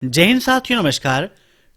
जय हिंद साथियों, नमस्कार।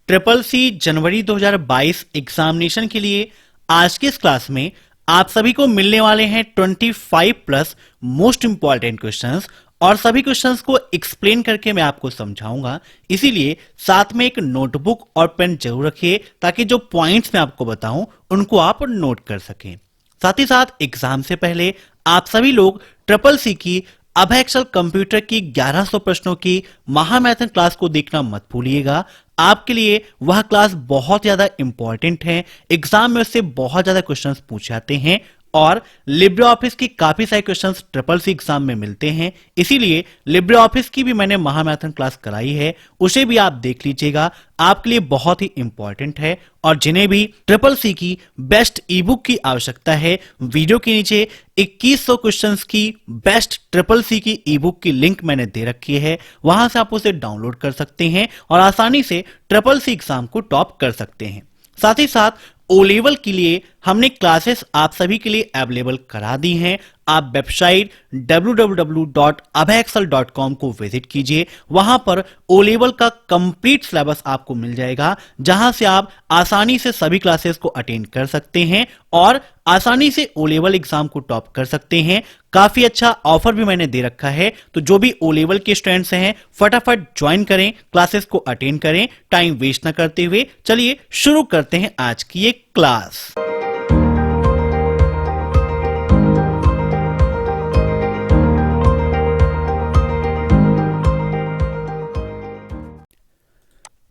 ट्रिपल सी जनवरी 2022 एग्जामिनेशन के लिए आज की इस क्लास में आप सभी को मिलने वाले हैं 25 प्लस मोस्ट इंपॉर्टेंट क्वेश्चंस और सभी क्वेश्चंस को एक्सप्लेन करके मैं आपको समझाऊंगा। इसीलिए साथ में एक नोटबुक और पेन जरूर रखिए ताकि जो पॉइंट्स मैं आपको बताऊं उनको आप नोट कर सकें। साथ ही साथ एग्जाम से पहले आप सभी लोग ट्रिपल सी की अभय एक्सेल कंप्यूटर की 1100 प्रश्नों की महामैथन क्लास को देखना मत भूलिएगा। आपके लिए वह क्लास बहुत ज्यादा इंपॉर्टेंट है। एग्जाम में उससे बहुत ज्यादा क्वेश्चंस पूछे जाते हैं और लिब्रे ऑफिस की काफी सारे क्वेश्चंस ट्रिपल सी एग्जाम में मिलते हैं। इसीलिए लिब्रे ऑफिस की भी मैंने महामैथन क्लास कराई है, उसे भी आप देख लीजिएगा, आपके लिए बहुत ही इंपॉर्टेंट है। और जिन्हें भी ट्रिपल सी की बेस्ट ई बुक की आवश्यकता है, वीडियो के नीचे 2100 क्वेश्चंस की बेस्ट ट्रिपल सी की ई बुक की लिंक मैंने दे रखी है, वहां से आप उसे डाउनलोड कर सकते हैं और आसानी से ट्रिपल सी एग्जाम को टॉप कर सकते हैं। साथ ही साथ ओ लेवल के लिए हमने क्लासेस आप सभी के लिए अवेलेबल करा दी हैं। आप वेबसाइट www.abhayexcel.com को विजिट कीजिए, वहां पर ओ लेवल का कंप्लीट सिलेबस आपको मिल जाएगा, जहां से आप आसानी से सभी क्लासेस को अटेंड कर सकते हैं और आसानी से ओ लेवल एग्जाम को टॉप कर सकते हैं। काफी अच्छा ऑफर भी मैंने दे रखा है, तो जो भी ओ लेवल के स्टूडेंट्स हैं फटाफट ज्वाइन करें, क्लासेस को अटेंड करें, टाइम वेस्ट ना करते हुए। चलिए शुरू करते हैं आज की ये क्लास।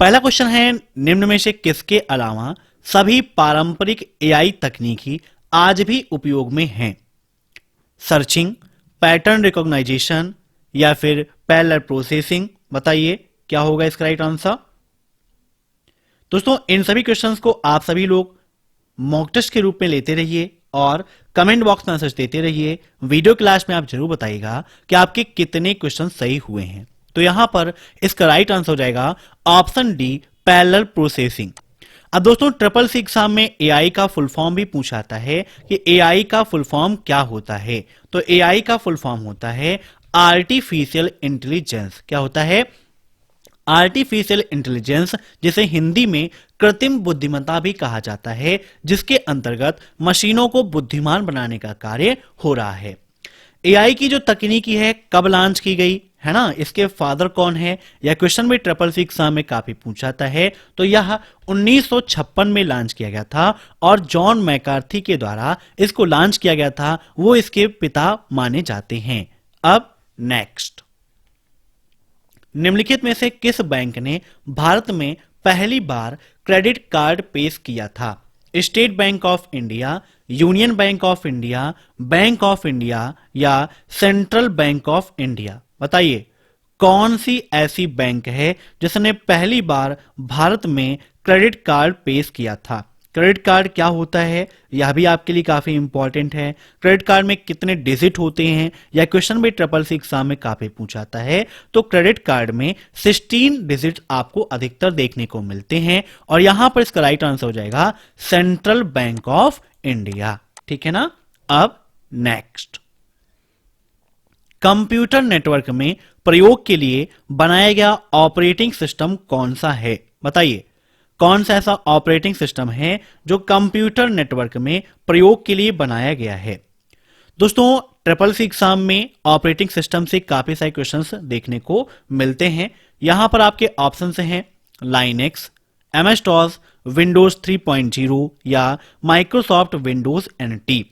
पहला क्वेश्चन है, निम्न में से किसके अलावा सभी पारंपरिक एआई तकनीकी आज भी उपयोग में हैं? सर्चिंग, पैटर्न रिकॉग्नाइजेशन या फिर पैरेलल प्रोसेसिंग? बताइए क्या होगा इसका राइट आंसर। दोस्तों, इन सभी क्वेश्चंस को आप सभी लोग मॉक टेस्ट के रूप में लेते रहिए और कमेंट बॉक्स में आंसर देते रहिए। वीडियो क्लास में आप जरूर बताइएगा कि आपके कितने क्वेश्चन सही हुए हैं। तो यहां पर इसका राइट आंसर हो जाएगा ऑप्शन डी, पैरेलल प्रोसेसिंग। अब दोस्तों, ट्रिपल सी एग्जाम में एआई का फुल फॉर्म भी पूछा जाता है कि एआई का फुल फॉर्म क्या होता है। तो एआई का फुल फॉर्म होता है आर्टिफिशियल इंटेलिजेंस। क्या होता है? आर्टिफिशियल इंटेलिजेंस, जिसे हिंदी में कृत्रिम बुद्धिमत्ता भी कहा जाता है, जिसके अंतर्गत मशीनों को बुद्धिमान बनाने का कार्य हो रहा है। एआई की जो तकनीकी है कब लॉन्च की गई है ना, इसके फादर कौन है, यह क्वेश्चन भी ट्रिपल सी एग्जाम में काफी पूछा जाता है। तो यह 1956 में लॉन्च किया गया था और जॉन मैकार्थी के द्वारा इसको लॉन्च किया गया था, वो इसके पिता माने जाते हैं। अब नेक्स्ट, निम्नलिखित में से किस बैंक ने भारत में पहली बार क्रेडिट कार्ड पेश किया था? State bank of India, union bank of India, bank of India या सेंट्रल बैंक ऑफ इंडिया? बताइए कौन सी ऐसी बैंक है जिसने पहली बार भारत में क्रेडिट कार्ड पेश किया था? क्रेडिट कार्ड क्या होता है यह भी आपके लिए काफी इंपॉर्टेंट है। क्रेडिट कार्ड में कितने डिजिट होते हैं यह क्वेश्चन भी ट्रिपल सी एग्जाम में काफी पूछा जाता है। तो क्रेडिट कार्ड में 16 डिजिट आपको अधिकतर देखने को मिलते हैं और यहां पर इसका राइट आंसर हो जाएगा सेंट्रल बैंक ऑफ इंडिया। ठीक है ना। अब नेक्स्ट, कंप्यूटर नेटवर्क में प्रयोग के लिए बनाया गया ऑपरेटिंग सिस्टम कौन सा है? बताइए कौन सा ऐसा ऑपरेटिंग सिस्टम है जो कंप्यूटर नेटवर्क में प्रयोग के लिए बनाया गया है? दोस्तों, ट्रिपल सी एग्जाम में ऑपरेटिंग सिस्टम से काफी सारे क्वेश्चंस देखने को मिलते हैं। यहां पर आपके ऑप्शंस हैं लाइनेक्स, एमएस डॉस, विंडोज 3.0 या माइक्रोसॉफ्ट विंडोज एनटी।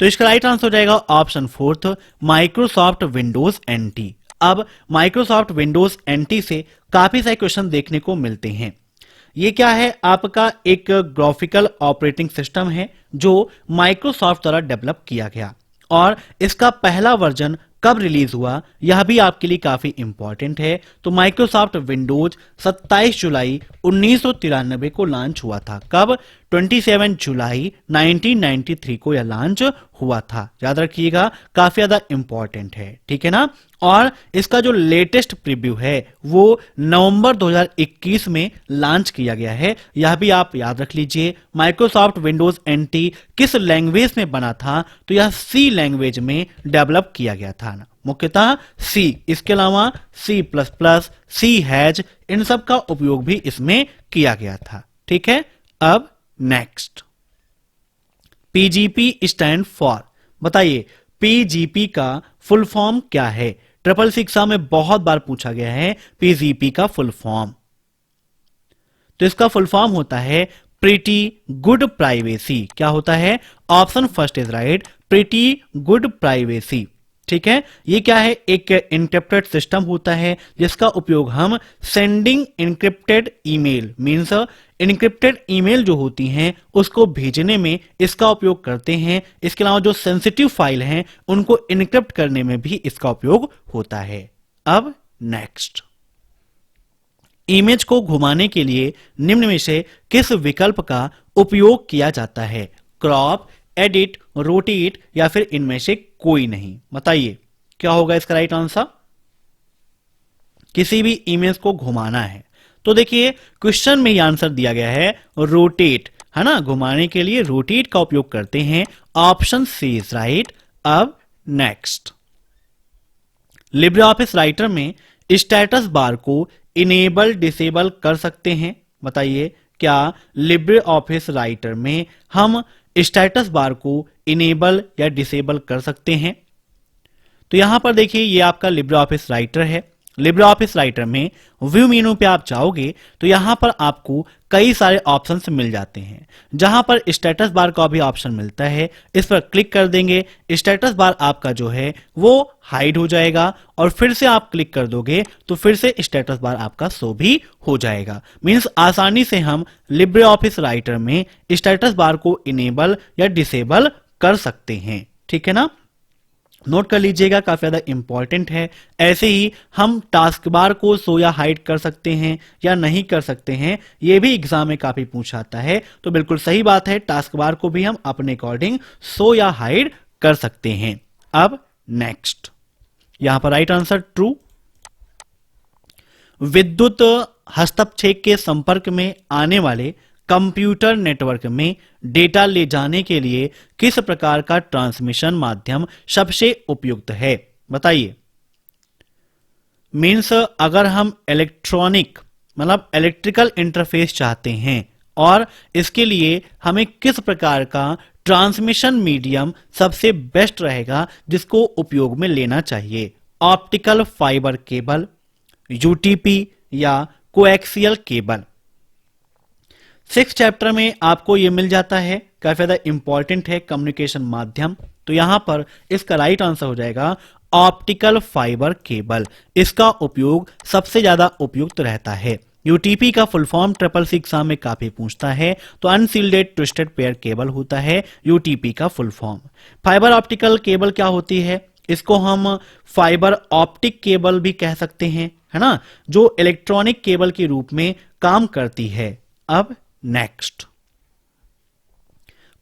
तो इसका राइट आंसर हो जाएगा option fourth, Microsoft Windows NT. अब माइक्रोसॉफ्ट विंडोज एनटी से काफी सारे क्वेश्चन देखने को मिलते हैं। ये क्या है? आपका एक ग्राफिकल ऑपरेटिंग सिस्टम है जो माइक्रोसॉफ्ट द्वारा डेवलप किया गया और इसका पहला वर्जन कब रिलीज हुआ यह भी आपके लिए काफी इंपॉर्टेंट है। तो माइक्रोसॉफ्ट विंडोज 27 जुलाई 1993 को लॉन्च हुआ था। कब? 27 जुलाई 1993 को यह लॉन्च हुआ था। याद रखिएगा, काफी ज्यादा इंपॉर्टेंट है, ठीक है ना। और इसका जो लेटेस्ट प्रीव्यू है वो नवंबर 2021 में लॉन्च किया गया है, यह भी आप याद रख लीजिए। माइक्रोसॉफ्ट विंडोज एनटी किस लैंग्वेज में बना था, तो यह सी लैंग्वेज में डेवलप किया गया था ना, मुख्यतः सी। इसके अलावा C++, सी हैज, इन सब का उपयोग भी इसमें किया गया था, ठीक है। अब नेक्स्ट, पीजीपी स्टैंड फॉर, बताइए पीजीपी का फुल फॉर्म क्या है। ट्रिपल शिक्षा में बहुत बार पूछा गया है पीजीपी का फुल फॉर्म। तो इसका फुल फॉर्म होता है प्रीटी गुड प्राइवेसी। क्या होता है? Option first is right, pretty good privacy, ठीक है। ये क्या है? एक एन्क्रिप्टेड सिस्टम होता है जिसका उपयोग हम sending encrypted email, means encrypted email जो होती हैं उसको भेजने में इसका उपयोग करते हैं। इसके अलावा जो सेंसिटिव फाइल हैं उनको एन्क्रिप्ट करने में भी इसका उपयोग होता है। अब नेक्स्ट, इमेज को घुमाने के लिए निम्न में से किस विकल्प का उपयोग किया जाता है? क्रॉप, एडिट, रोटेट या फिर इनमें से कोई नहीं। बताइए क्या होगा इसका राइट आंसर? किसी भी इमेज को घुमाना है तो देखिए क्वेश्चन में यह आंसर दिया गया है रोटेट, है ना। घुमाने के लिए रोटेट का उपयोग करते हैं, ऑप्शन सी इज राइट। अब नेक्स्ट, लिब्रे ऑफिस राइटर में स्टेटस बार को इनेबल डिसेबल कर सकते हैं। बताइए क्या लिब्रे ऑफिस राइटर में हम स्टेटस बार को इनेबल या डिसेबल कर सकते हैं? तो यहां पर देखिए ये आपका लिब्रे ऑफिस राइटर है। लिब्रे ऑफिस राइटर में व्यू मेनू पे आप जाओगे तो यहां पर आपको कई सारे ऑप्शंस मिल जाते हैं, जहां पर स्टेटस बार का भी ऑप्शन मिलता है। इस पर क्लिक कर देंगे, स्टेटस बार आपका जो है वो हाइड हो जाएगा और फिर से आप क्लिक कर दोगे तो फिर से स्टेटस बार आपका शो भी हो जाएगा। मींस आसानी से हम लिब्रे ऑफिस राइटर में स्टेटस बार को इनेबल या डिसेबल कर सकते हैं, ठीक है ना। नोट कर लीजिएगा, काफी ज्यादा इंपॉर्टेंट है। ऐसे ही हम टास्क बार को शो या हाइड कर सकते हैं या नहीं कर सकते हैं, यह भी एग्जाम में काफी पूछा आता है। तो बिल्कुल सही बात है, टास्क बार को भी हम अपने अकॉर्डिंग शो या हाइड कर सकते हैं। अब नेक्स्ट, यहां पर राइट आंसर ट्रू। विद्युत हस्तक्षेप के संपर्क में आने वाले कंप्यूटर नेटवर्क में डेटा ले जाने के लिए किस प्रकार का ट्रांसमिशन माध्यम सबसे उपयुक्त है? बताइए। मीन्स अगर हम इलेक्ट्रॉनिक मतलब इलेक्ट्रिकल इंटरफेस चाहते हैं और इसके लिए हमें किस प्रकार का ट्रांसमिशन मीडियम सबसे बेस्ट रहेगा जिसको उपयोग में लेना चाहिए? ऑप्टिकल फाइबर केबल, यूटीपी या कोएक्सियल केबल। 6 चैप्टर में आपको यह मिल जाता है, काफी ज्यादा इंपॉर्टेंट है कम्युनिकेशन माध्यम। तो यहां पर इसका राइट आंसर हो जाएगा ऑप्टिकल फाइबर केबल। इसका उपयोग सबसे ज्यादा उपयुक्त रहता है। यूटीपी का full form triple C exam में काफी पूछता है, तो अनसील्डेड ट्विस्टेड पेयर केबल होता है यूटीपी का full form. Fibre optical cable क्या होती है? इसको हम फाइबर ऑप्टिक केबल भी कह सकते हैं, है ना, जो इलेक्ट्रॉनिक केबल के रूप में काम करती है। अब नेक्स्ट,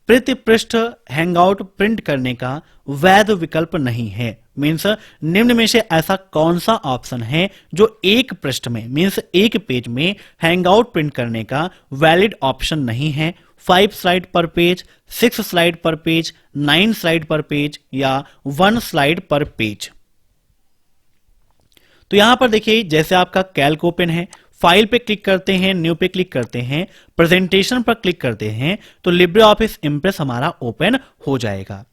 प्रति पृष्ठ हैंगआउट प्रिंट करने का वैध विकल्प नहीं है। मीन्स निम्न में से ऐसा कौन सा ऑप्शन है जो एक पृष्ठ में मीन्स एक पेज में हैंगआउट प्रिंट करने का वैलिड ऑप्शन नहीं है? 5 स्लाइड पर पेज, 6 स्लाइड पर पेज, 9 स्लाइड पर पेज या 1 स्लाइड पर पेज। तो यहां पर देखिए जैसे आपका कैल्क ओपन है, फाइल पे क्लिक करते हैं, न्यू पे क्लिक करते हैं, प्रेजेंटेशन पर क्लिक करते हैं तो लिब्रे ऑफिस इंप्रेस हमारा ओपन हो जाएगा।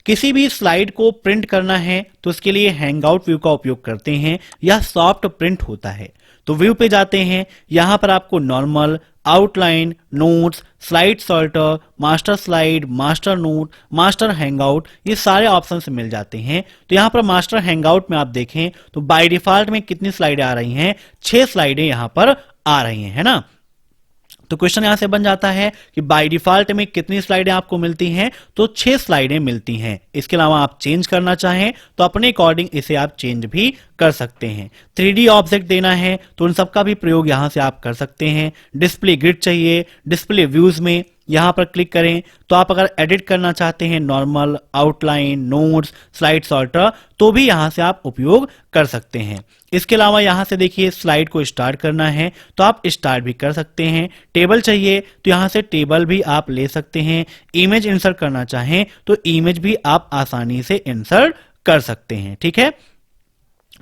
किसी भी स्लाइड को प्रिंट करना है तो उसके लिए हैंगआउट व्यू का उपयोग करते हैं, यह सॉफ्ट प्रिंट होता है। तो व्यू पे जाते हैं, यहां पर आपको normal, outline, notes, slide sorter, master slide, master note, master hangout, ये सारे ऑप्शंस मिल जाते हैं। तो यहां पर मास्टर हैंगआउट में आप देखें तो बाय डिफॉल्ट में कितनी स्लाइडें आ रही हैं? 6 स्लाइडें यहां पर आ रही हैं, है ना। तो क्वेश्चन यहां से बन जाता है कि बाय डिफॉल्ट में कितनी स्लाइडें आपको मिलती हैं? तो 6 स्लाइडें मिलती हैं। इसके अलावा आप चेंज करना चाहें तो अपने अकॉर्डिंग इसे आप चेंज भी कर सकते हैं। 3D ऑब्जेक्ट देना है तो उन सबका भी प्रयोग यहां से आप कर सकते हैं। डिस्प्ले ग्रिड चाहिए, डिस्प्ले व्यूज में यहां पर क्लिक करें तो आप अगर एडिट करना चाहते हैं normal, outline, notes, slide sorter, तो भी यहां से आप उपयोग कर सकते हैं। इसके अलावा यहां से देखिए स्लाइड को स्टार्ट करना है तो आप स्टार्ट भी कर सकते हैं। टेबल चाहिए तो यहां से टेबल भी आप ले सकते हैं। इमेज इंसर्ट करना चाहें तो इमेज भी आप आसानी से इंसर्ट कर सकते हैं। ठीक है,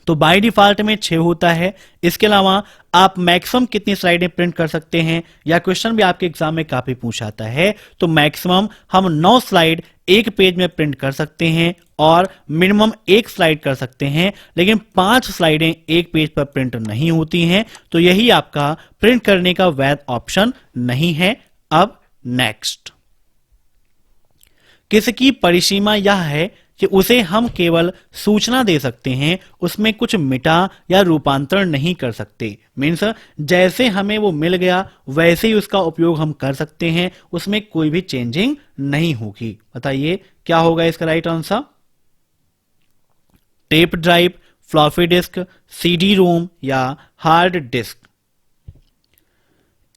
तो बाय डिफॉल्ट में 6 होता है। इसके अलावा आप मैक्सिमम कितनी स्लाइडें प्रिंट कर सकते हैं, या क्वेश्चन भी आपके एग्जाम में काफी पूछा जाता है, तो मैक्सिमम हम 9 स्लाइड एक पेज में प्रिंट कर सकते हैं और मिनिमम 1 स्लाइड कर सकते हैं, लेकिन 5 स्लाइडें एक पेज पर प्रिंट नहीं होती हैं, तो यही आपका प्रिंट करने का वैध ऑप्शन नहीं है। अब नेक्स्ट, किसकी परिसीमा यह है कि उसे हम केवल सूचना दे सकते हैं, उसमें कुछ मिटा या रूपांतरण नहीं कर सकते। मीन्स जैसे हमें वो मिल गया वैसे ही उसका उपयोग हम कर सकते हैं, उसमें कोई भी चेंजिंग नहीं होगी। बताइए क्या होगा इसका right answer? Tape drive, floppy disk, CD ROM या हार्ड डिस्क।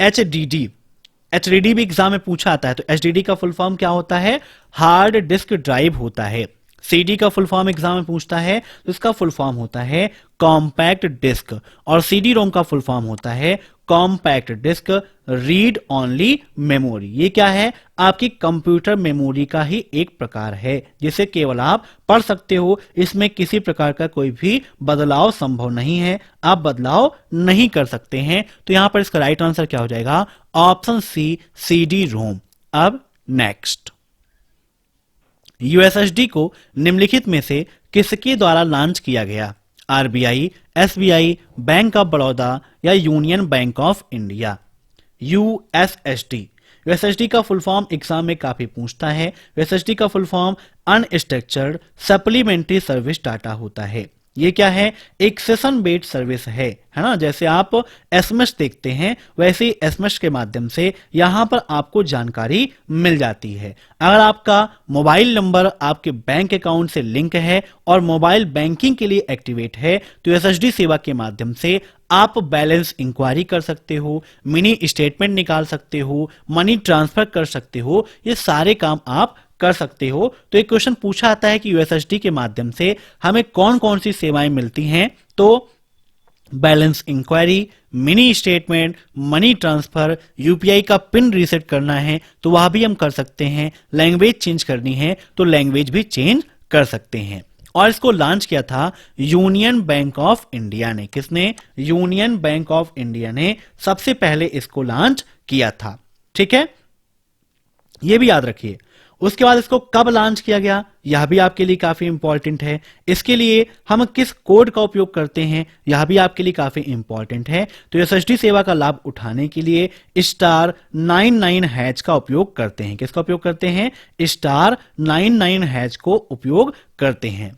एचडीडी भी एग्जाम में पूछा आता है, तो एचडीडी का फुल फॉर्म क्या होता है? हार्ड डिस्क ड्राइव होता है। सीडी का फुल फॉर्म एग्जाम में पूछता है तो इसका फुल फॉर्म होता है कॉम्पैक्ट डिस्क, और सीडी रोम का फुल फॉर्म होता है compact disc read only memory. ये क्या है? आपकी कंप्यूटर मेमोरी का ही एक प्रकार है, जिसे केवल आप पढ़ सकते हो, इसमें किसी प्रकार का कोई भी बदलाव संभव नहीं है, आप बदलाव नहीं कर सकते हैं। तो यहां पर इसका राइट आंसर क्या हो जाएगा? Option C, CD ROM. अब नेक्स्ट, यूएसएसडी को निम्नलिखित में से किसके द्वारा लॉन्च किया गया? RBI, SBI, bank of Baroda या union bank of India. USSD, USSD का फुल फॉर्म एग्जाम में काफी पूछता है। यूएसएसडी का full form unstructured supplementary service data होता है। ये क्या है? एक सेशन बेस्ड सर्विस है ना? जैसे आप एसएमएस देखते हैं वैसे ही एसएमएस के माध्यम से यहां पर आपको जानकारी मिल जाती है। अगर आपका मोबाइल नंबर आपके बैंक अकाउंट से लिंक है और मोबाइल बैंकिंग के लिए एक्टिवेट है, तो एसएसडी सेवा के माध्यम से आप बैलेंस इंक्वायरी कर सकते हो, मिनी स्टेटमेंट निकाल सकते हो, मनी ट्रांसफर कर सकते हो, ये सारे काम आप कर सकते हो। तो एक क्वेश्चन पूछा आता है कि यूएसएसडी के माध्यम से हमें कौन कौन सी सेवाएं मिलती हैं, तो balance inquiry, mini statement, money transfer, UPI का पिन रीसेट करना है तो वह भी हम कर सकते हैं, लैंग्वेज चेंज करनी है तो लैंग्वेज भी चेंज कर सकते हैं। और इसको लॉन्च किया था यूनियन बैंक ऑफ इंडिया ने। किसने? यूनियन बैंक ऑफ इंडिया ने सबसे पहले इसको लॉन्च किया था। ठीक है, यह भी याद रखिए। उसके बाद इसको कब लॉन्च किया गया, यह भी आपके लिए काफी इंपॉर्टेंट है। इसके लिए हम किस कोड का उपयोग करते हैं, यह भी आपके लिए काफी इंपॉर्टेंट है। तो एसएसडी सेवा का लाभ उठाने के लिए *99# का उपयोग करते हैं। किसका उपयोग करते हैं? *99# को उपयोग करते हैं।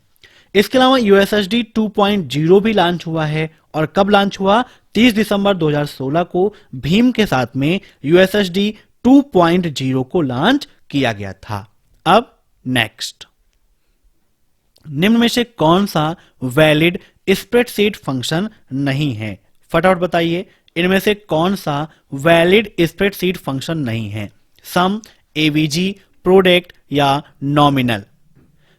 इसके अलावा यूएसएसडी 2.0 भी लॉन्च हुआ है। और कब लॉन्च हुआ? 30 दिसंबर 2016 को भीम के साथ में यूएसएसडी 2.0 को लॉन्च किया गया था। अब नेक्स्ट, निम्न में से कौन सा वैलिड स्प्रेडशीट फंक्शन नहीं है? फटाफट बताइए, इनमें से कौन सा वैलिड स्प्रेडशीट फंक्शन नहीं है? सम, एवीजी, प्रोडक्ट या नॉमिनल।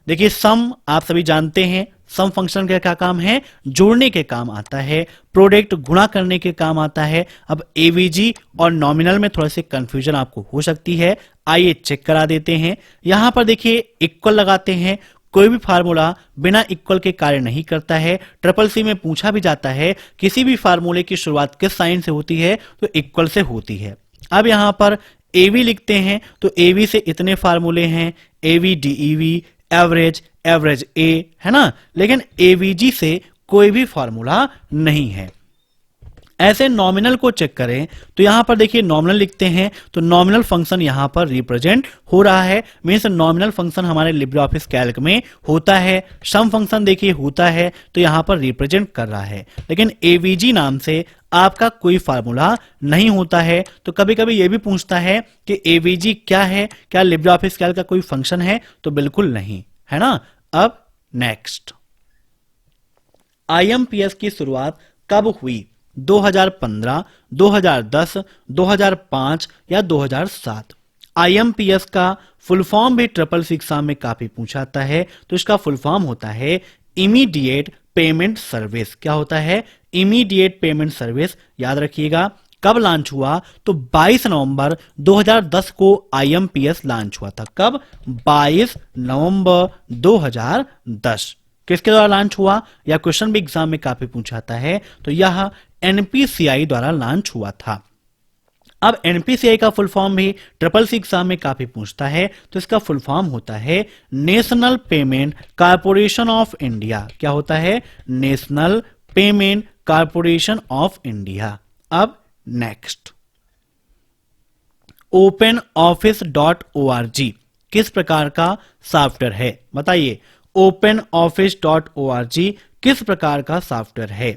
देखिए सम आप सभी जानते हैं, सम फंक्शन का क्या काम है? जोड़ने के काम आता है। प्रोडक्ट गुणा करने के काम आता है। अब एवीजी और नॉमिनल में थोड़ा सी कंफ्यूजन आपको हो सकती है, आइए चेक करा देते हैं। यहां पर देखिए इक्वल लगाते हैं, कोई भी फार्मूला बिना इक्वल के कार्य नहीं करता है। CCC में पूछा भी जाता है किसी भी फार्मूले की शुरुआत किस साइन से होती है, तो इक्वल से होती है। अब यहां पर एवी लिखते हैं तो एवी से इतने फार्मूले हैं, एवी डीईवी, एवरेज, एवरेज ए, है ना, लेकिन एवीजी से कोई भी फार्मूला नहीं है। ऐसे नॉमिनल को चेक करें तो यहां पर देखिए नॉमिनल लिखते हैं तो नॉमिनल फंक्शन यहां पर रिप्रेजेंट हो रहा है। मींस नॉमिनल फंक्शन हमारे लिब्रे ऑफिस कैल्क में होता है। सम फंक्शन देखिए होता है तो यहां पर रिप्रेजेंट कर रहा है, लेकिन एवीजी नाम से आपका कोई फार्मूला नहीं होता है। तो कभी कभी यह भी पूछता है कि एवीजी क्या है, क्या लिब्रे ऑफिस कैल्क का कोई फंक्शन है, तो बिल्कुल नहीं है ना। अब नेक्स्ट, आईएमपीएस की शुरुआत कब हुई? 2015, 2010, 2005 या 2007। IMPS का फुल फॉर्म भी ट्रिपल सी एग्जाम में काफी पूछा जाता है। तो इसका फुल फॉर्म होता है इमीडिएट पेमेंट सर्विस। क्या होता है? Immediate payment service. याद रखिएगा। कब लॉन्च हुआ? तो 22 नवंबर 2010 को IMPS लॉन्च हुआ था। कब? 22 नवंबर 2010। किसके द्वारा लॉन्च हुआ? या क्वेश्चन भी एग्जाम में काफी पूछा जाता है। तो यह NPCI द्वारा लॉन्च हुआ था। अब NPCI का फुल फॉर्म भी ट्रिपल सी एग्जाम में काफी पूछता है। तो इसका फुल फॉर्म होता है national payment corporation of India. क्या होता है? National payment corporation of India. अब नेक्स्ट, OpenOffice.org किस प्रकार का सॉफ्टवेयर है? बताइए, OpenOffice.org किस प्रकार का सॉफ्टवेयर है?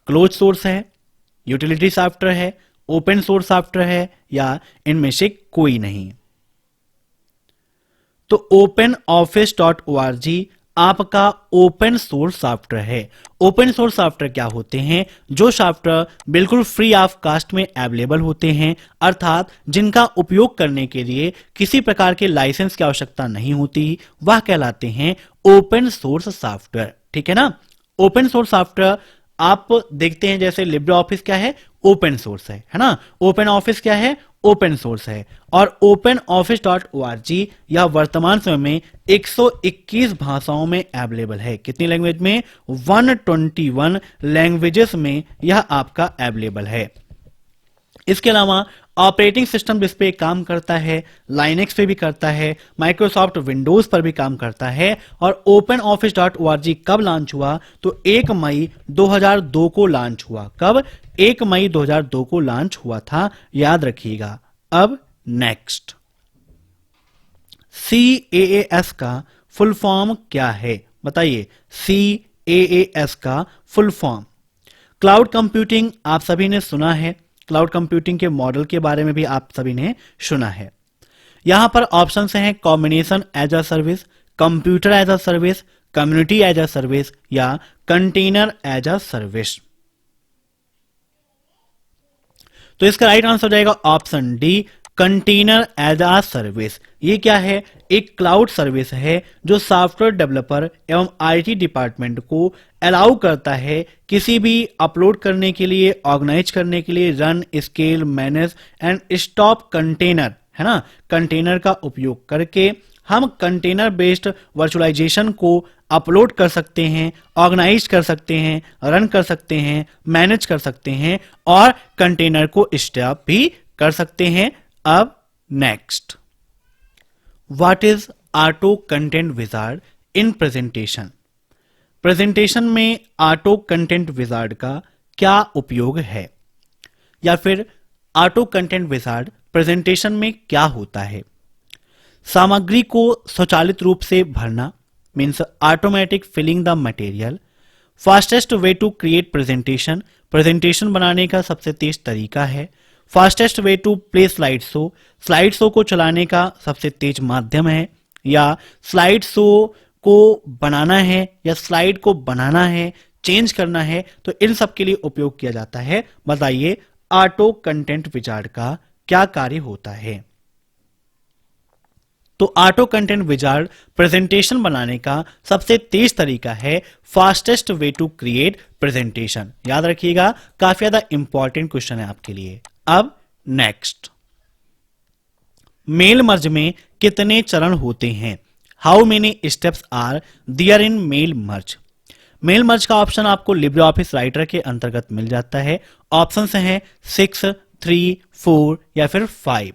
क्लोज सोर्स है, यूटिलिटी सॉफ्टवेयर है, ओपन सोर्स सॉफ्टवेयर है, या इनमें से कोई नहीं? तो OpenOffice.org आपका ओपन सोर्स सॉफ्टवेयर है। ओपन सोर्स सॉफ्टवेयर क्या होते हैं? जो सॉफ्टवेयर बिल्कुल फ्री ऑफ कॉस्ट में अवेलेबल होते हैं, अर्थात जिनका उपयोग करने के लिए किसी प्रकार के लाइसेंस की आवश्यकता नहीं होती, वह कहलाते हैं ओपन सोर्स सॉफ्टवेयर। ठीक है ना? ओपन सोर्स सॉफ्टवेयर आप देखते हैं, जैसे लिब्रे ऑफिस क्या है? ओपन सोर्स है ना? ओपन ऑफिस क्या है? ओपन सोर्स है। और OpenOffice.org यह वर्तमान समय में 121 भाषाओं में अवेलेबल है। कितनी लैंग्वेज में? 121 लैंग्वेजेस में यह आपका अवेलेबल है। इसके अलावा ऑपरेटिंग सिस्टम जिस पे काम करता है, लाइनेक्स पे भी करता है, माइक्रोसॉफ्ट विंडोज पर भी काम करता है। और OpenOffice.org कब लॉन्च हुआ? तो 1 मई 2002 को लॉन्च हुआ। कब? 1 मई 2002 को लॉन्च हुआ था। याद रखिएगा। अब नेक्स्ट, CAAS का फुल फॉर्म क्या है? बताइए, CAAS का फुल फॉर्म। क्लाउड कंप्यूटिंग आप सभी ने सुना है। क्लाउड कंप्यूटिंग के मॉडल के बारे में भी आप सभी ने सुना है। यहां पर ऑप्शंस हैं combination as a service, computer as a service, community as a service, या कंटेनर एज अ सर्विस। तो इसका राइट आंसर हो जाएगा option D, container as a service. ये क्या है? एक क्लाउड सर्विस है जो सॉफ्टवेयर डेवलपर एवं IT डिपार्टमेंट को अलाउ करता है किसी भी अपलोड करने के लिए, ऑर्गेनाइज करने के लिए, run, scale, manage and stop container, है ना? कंटेनर का उपयोग करके हम कंटेनर बेस्ड वर्चुअलाइजेशन को अपलोड कर सकते हैं, ऑर्गेनाइज कर सकते हैं, रन कर सकते हैं, मैनेज कर सकते हैं और कंटेनर को स्टॉप भी कर सकते हैं। अब next, what is auto content wizard in presentation? Presentation में ऑटो कंटेंट विजार्ड का क्या उपयोग है? या फिर ऑटो कंटेंट विजार्ड प्रेजेंटेशन में क्या होता है? सामग्री को स्वचालित रूप से भरना, means automatic filling the material. Fastest way to create presentation, presentation बनाने का सबसे तेज तरीका है। Fastest way to play slide show, slide show को चलाने का सबसे तेज माध्यम है। या स्लाइड शो को बनाना है या स्लाइड को बनाना है, चेंज करना है, तो इन सब के लिए उपयोग किया जाता है। बताइए, ऑटो कंटेंट विजार्ड का क्या कार्य होता है? तो ऑटो कंटेंट विजार्ड प्रेजेंटेशन बनाने का सबसे तेज तरीका है fastest way to create presentation. याद रखिएगा, काफी ज्यादा इंपॉर्टेंट क्वेश्चन है आपके लिए। अब नेक्स्ट, मेल मर्ज में कितने चरण होते हैं? How many steps are there in mail merge? Mail merge का ऑप्शन आपको लिब्रे ऑफिस राइटर के अंतर्गत मिल जाता है। ऑप्शंस हैं 6, 3, 4 या फिर 5।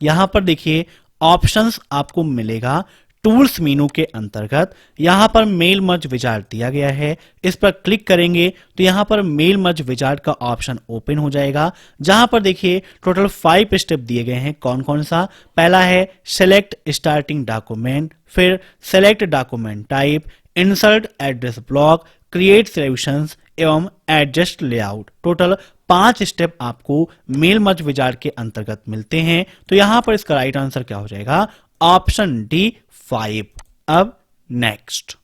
यहां पर देखिए ऑप्शंस आपको मिलेगा टूल्स मेनू के अंतर्गत। यहां पर मेल मर्ज विजार्ड दिया गया है, इस पर क्लिक करेंगे तो यहां पर मेल मर्ज विजार्ड का ऑप्शन ओपन हो जाएगा, जहां पर देखिए टोटल 5 स्टेप दिए गए हैं। कौन कौन सा? पहला है सेलेक्ट स्टार्टिंग डॉक्यूमेंट, फिर select document type, insert address block, create solutions एवं एडजस्ट लेआउट। टोटल 5 स्टेप आपको मेल मर्ज विजार्ड के अंतर्गत मिलते हैं। तो यहां पर इसका राइट आंसर क्या हो जाएगा? Option D, 5। अब नेक्स्ट,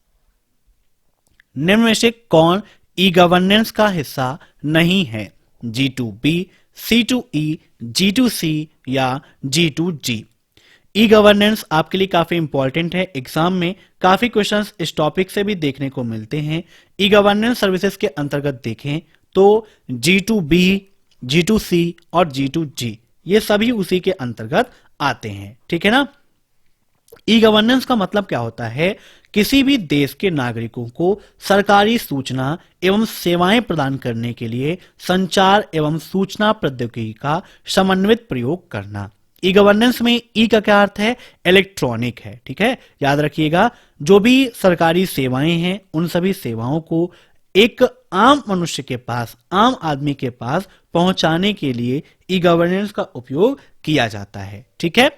निम्न में से कौन ई गवर्नेंस का हिस्सा नहीं है? G2B, C2E, G2C या G2G। ई गवर्नेंस आपके लिए काफी इंपॉर्टेंट है, एग्जाम में काफी क्वेश्चंस इस टॉपिक से भी देखने को मिलते हैं। ई गवर्नेंस सर्विसेज के अंतर्गत देखें तो G2B, G2C और G2G ये सभी उसी के अंतर्गत आते हैं, ठीक है ना। ई गवर्नेंस का मतलब क्या होता है? किसी भी देश के नागरिकों को सरकारी सूचना एवं सेवाएं प्रदान करने के लिए संचार एवं सूचना प्रौद्योगिकी का समन्वित प्रयोग करना। ई गवर्नेंस में ई का क्या अर्थ है? इलेक्ट्रॉनिक है, ठीक है, याद रखिएगा। जो भी सरकारी सेवाएं हैं उन सभी सेवाओं को एक आम मनुष्य के पास, आम आदमी के पास पहुंचाने के लिए ई गवर्नेंस का उपयोग किया जाता है, ठीक है।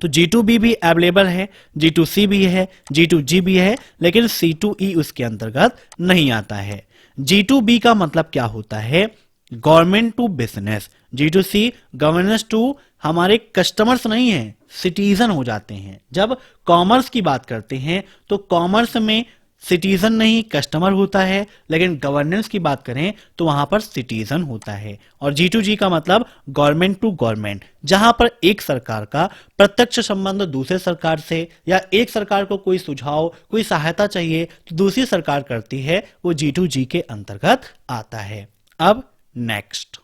तो G2B भी अवेलेबल है, G2C भी है, G2G भी है, लेकिन C2E उसके अंतर्गत नहीं आता है। G2B का मतलब क्या होता है? Government to business. G2C governance to हमारे कस्टमर्स नहीं है, सिटीजन हो जाते हैं। जब कॉमर्स की बात करते हैं तो कॉमर्स में सिटीजन नहीं कस्टमर होता है, लेकिन गवर्नेंस की बात करें तो वहां पर सिटीजन होता है। और G2G का मतलब गवर्नमेंट टू गवर्नमेंट, जहां पर एक सरकार का प्रत्यक्ष संबंध दूसरे सरकार से, या एक सरकार को कोई सुझाव, कोई सहायता चाहिए तो दूसरी सरकार करती है, वो G2G के अंतर्गत आता है। अब नेक्स्ट,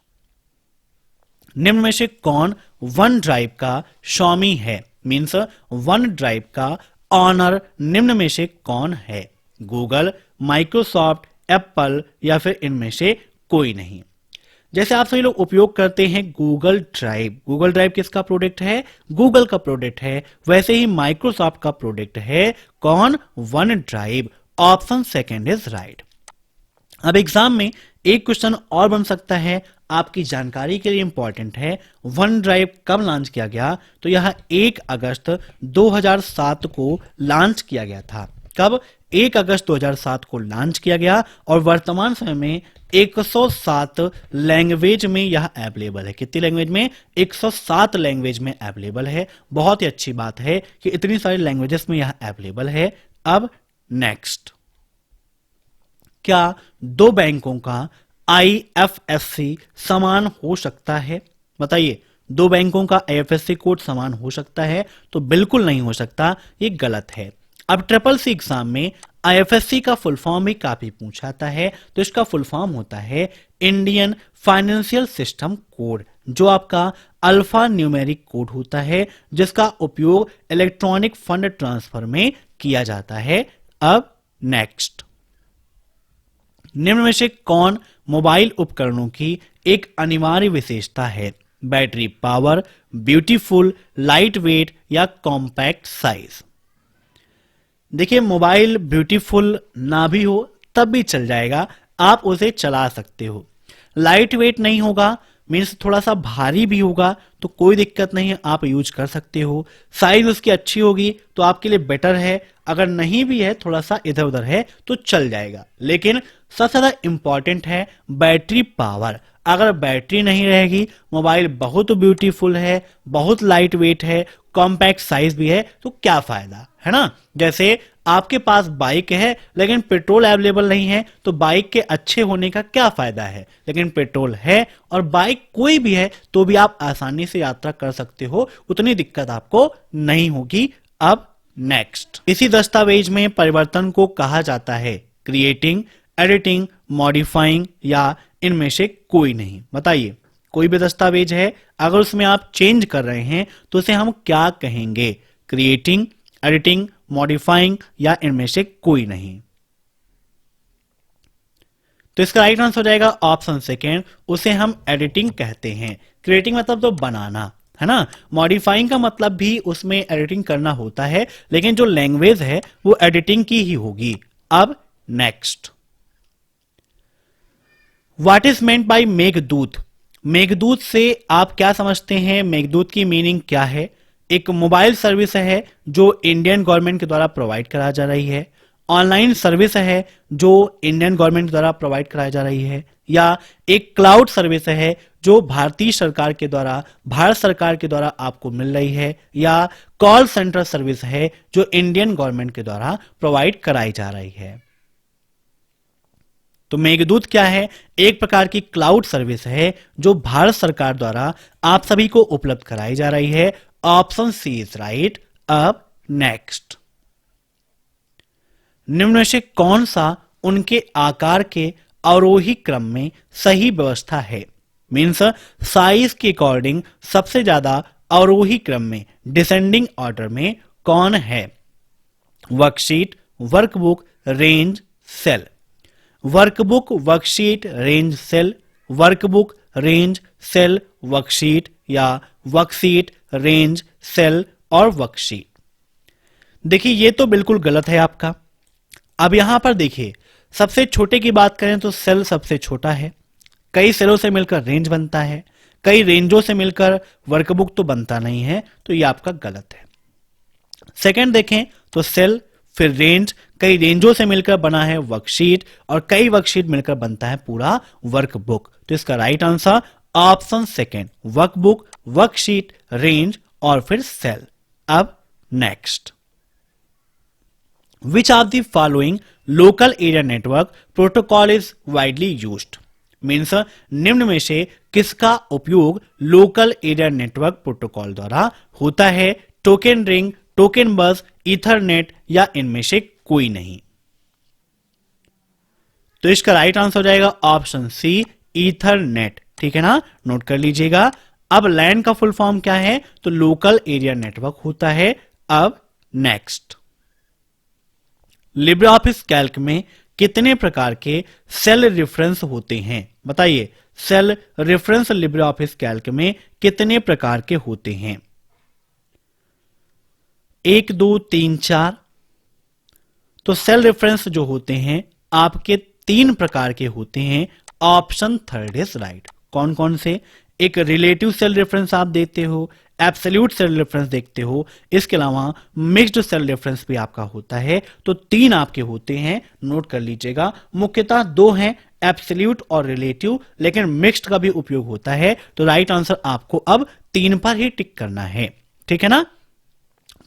निम्न में से कौन वन ड्राइव का स्वामी है? मीन्स वन ड्राइव का ऑनर निम्न में से कौन है? गूगल, माइक्रोसॉफ्ट, एप्पल या फिर इनमें से कोई नहीं। जैसे आप सभी लोग उपयोग करते हैं गूगल ड्राइव, गूगल ड्राइव किसका प्रोडक्ट है? गूगल का प्रोडक्ट है। वैसे ही माइक्रोसॉफ्ट का प्रोडक्ट है कौन? One drive. Option second is right. अब एग्जाम में एक क्वेश्चन और बन सकता है, आपकी जानकारी के लिए इंपॉर्टेंट है। वन ड्राइव कब लॉन्च किया गया? तो यह 1 अगस्त 2007 को लॉन्च किया गया था। कब? 1 अगस्त 2007 को लॉन्च किया गया और वर्तमान समय में 107 लैंग्वेज में यह अवेलेबल है। कितनी लैंग्वेज में? 107 लैंग्वेज में अवेलेबल है। बहुत ही अच्छी बात है कि इतनी सारी लैंग्वेजेस में यह अवेलेबल है। अब नेक्स्ट, क्या दो बैंकों का IFSC समान हो सकता है? बताइए, दो बैंकों का IFSC कोड समान हो सकता है? तो बिल्कुल नहीं हो सकता, ये गलत है। अब CCC एग्जाम में IFSC का फुल फॉर्म भी काफी पूछाता है, तो इसका फुल फॉर्म होता है इंडियन फाइनेंशियल सिस्टम कोड, जो आपका अल्फा न्यूमेरिक कोड होता है, जिसका उपयोग इलेक्ट्रॉनिक फंड ट्रांसफर में किया जाता है। अब नेक्स्ट, निम्न में से कौन मोबाइल उपकरणों की एक अनिवार्य विशेषता है? Battery power, beautiful, light weight या कॉम्पैक्ट साइज। देखिए, मोबाइल ब्यूटीफुल ना भी हो तब भी चल जाएगा, आप उसे चला सकते हो। लाइट वेट नहीं होगा, मीन्स थोड़ा सा भारी भी होगा तो कोई दिक्कत नहीं है, आप यूज कर सकते हो। साइज उसकी अच्छी होगी तो आपके लिए बेटर है, अगर नहीं भी है, थोड़ा सा इधर उधर है तो चल जाएगा। लेकिन सबसे ज्यादा इंपॉर्टेंट है बैटरी पावर। अगर बैटरी नहीं रहेगी, मोबाइल बहुत ब्यूटीफुल है, बहुत लाइट वेट है, कॉम्पैक्ट साइज भी है, तो क्या फायदा, है ना। जैसे आपके पास बाइक है लेकिन पेट्रोल अवेलेबल नहीं है, तो बाइक के अच्छे होने का क्या फायदा है। लेकिन पेट्रोल है और बाइक कोई भी है तो भी आप आसानी से यात्रा कर सकते हो, उतनी दिक्कत आपको नहीं होगी। अब नेक्स्ट, इसी दस्तावेज में परिवर्तन को कहा जाता है क्रिएटिंग, एडिटिंग, मॉडिफाइंग या इनमें से कोई नहीं। बताइए, कोई भी दस्तावेज है, अगर उसमें आप चेंज कर रहे हैं तो उसे हम क्या कहेंगे? क्रिएटिंग, एडिटिंग, मॉडिफाइंग या इनमें से कोई नहीं। तो इसका राइट आंसर हो जाएगा ऑप्शन सेकेंड, उसे हम एडिटिंग कहते हैं। क्रिएटिंग मतलब तो बनाना, है ना। मॉडिफाइंग का मतलब भी उसमें एडिटिंग करना होता है, लेकिन जो लैंग्वेज है वो एडिटिंग की ही होगी। अब next, what is meant by Meghdoot? Meghdoot से आप क्या समझते हैं? मेघदूत की मीनिंग क्या है? एक मोबाइल सर्विस है जो इंडियन गवर्नमेंट के द्वारा प्रोवाइड करा जा रही है, ऑनलाइन सर्विस है जो इंडियन गवर्नमेंट द्वारा प्रोवाइड कराई जा रही है, या एक क्लाउड सर्विस है जो भारतीय सरकार के द्वारा, भारत सरकार के द्वारा आपको मिल रही है, या कॉल सेंटर सर्विस है जो इंडियन गवर्नमेंट के द्वारा प्रोवाइड कराई जा रही है। तो मेघदूत क्या है? एक प्रकार की क्लाउड सर्विस है जो भारत सरकार द्वारा आप सभी को उपलब्ध कराई जा रही है। Option C is right. अब नेक्स्ट, निम्न में से कौन सा उनके आकार के अवरोही क्रम में सही व्यवस्था है? मीन्स साइज के अकॉर्डिंग सबसे ज्यादा अवरोही क्रम में डिसेंडिंग ऑर्डर में कौन है? Worksheet, workbook, range, cell. Workbook, worksheet, range, cell, workbook, range, cell, worksheet, या वर्कशीट, रेंज, सेल और वर्कशीट। देखिए ये तो बिल्कुल गलत है आपका। अब यहां पर देखिए, सबसे छोटे की बात करें तो सेल सबसे छोटा है, कई सेलों से मिलकर रेंज बनता है, कई रेंजों से मिलकर वर्कबुक तो बनता नहीं है, तो ये आपका गलत है। सेकंड देखें तो सेल, फिर रेंज, कई रेंजों से मिलकर बना है वर्कशीट, और कई वर्कशीट मिलकर बनता है पूरा वर्कबुक। तो इसका right answer option second, workbook, worksheet, range और फिर सेल। अब next, which of the following local area network protocol is widely used? Means निम्न में से किसका उपयोग लोकल एरिया नेटवर्क प्रोटोकॉल द्वारा होता है? टोकन रिंग, टोकन बस, ईथरनेट या इनमें से कोई नहीं। तो इसका राइट आंसर हो जाएगा ऑप्शन सी, ईथरनेट। ठीक है ना, नोट कर लीजिएगा। अब लैन का फुल फॉर्म क्या है? तो लोकल एरिया नेटवर्क होता है। अब नेक्स्ट, लिब्रे ऑफिस कैल्क में कितने प्रकार के सेल रेफरेंस होते हैं? बताइए, cell reference LibreOffice Calc में कितने प्रकार के होते हैं? 1, 2, 3, 4। तो सेल रेफरेंस जो होते हैं आपके 3 प्रकार के होते हैं। Option third is right. कौन कौन से? एक रिलेटिव सेल रेफरेंस आप देखते हो, एब्सोल्यूट सेल रेफरेंस देखते हो, इसके अलावा मिक्स्ड सेल रेफरेंस भी आपका होता है। तो 3 आपके होते हैं, नोट कर लीजिएगा। मुख्यतः 2 हैं, एब्सोल्यूट और रिलेटिव, लेकिन मिक्स्ड का भी उपयोग होता है। तो राइट आंसर आपको अब 3 पर ही टिक करना है। ठीक है ना।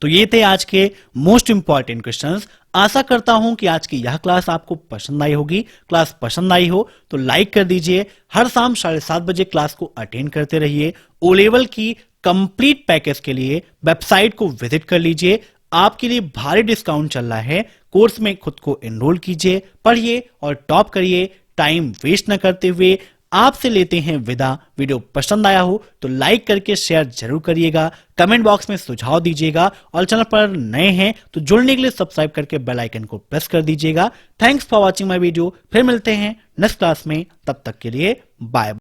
तो ये थे आज के मोस्ट इंपॉर्टेंट क्वेश्चंस। आशा करता हूं कि आज की यह क्लास आपको पसंद आई होगी। क्लास पसंद आई हो तो लाइक कर दीजिए। हर शाम 7:30 बजे क्लास को अटेंड करते रहिए। ओ लेवल की कंप्लीट पैकेज के लिए वेबसाइट को विजिट कर लीजिए। आपके लिए भारी डिस्काउंट चल रहा है। कोर्स में खुद को एनरोल कीजिए, पढ़िए और टॉप करिए। टाइम वेस्ट न करते हुए आपसे लेते हैं विदा। वीडियो पसंद आया हो तो लाइक करके शेयर जरूर करिएगा, कमेंट बॉक्स में सुझाव दीजिएगा, और चैनल पर नए हैं तो जुड़ने के लिए सब्सक्राइब करके बेल आइकन को प्रेस कर दीजिएगा। Thanks for watching my video. फिर मिलते हैं नेक्स्ट क्लास में, तब तक के लिए बाय।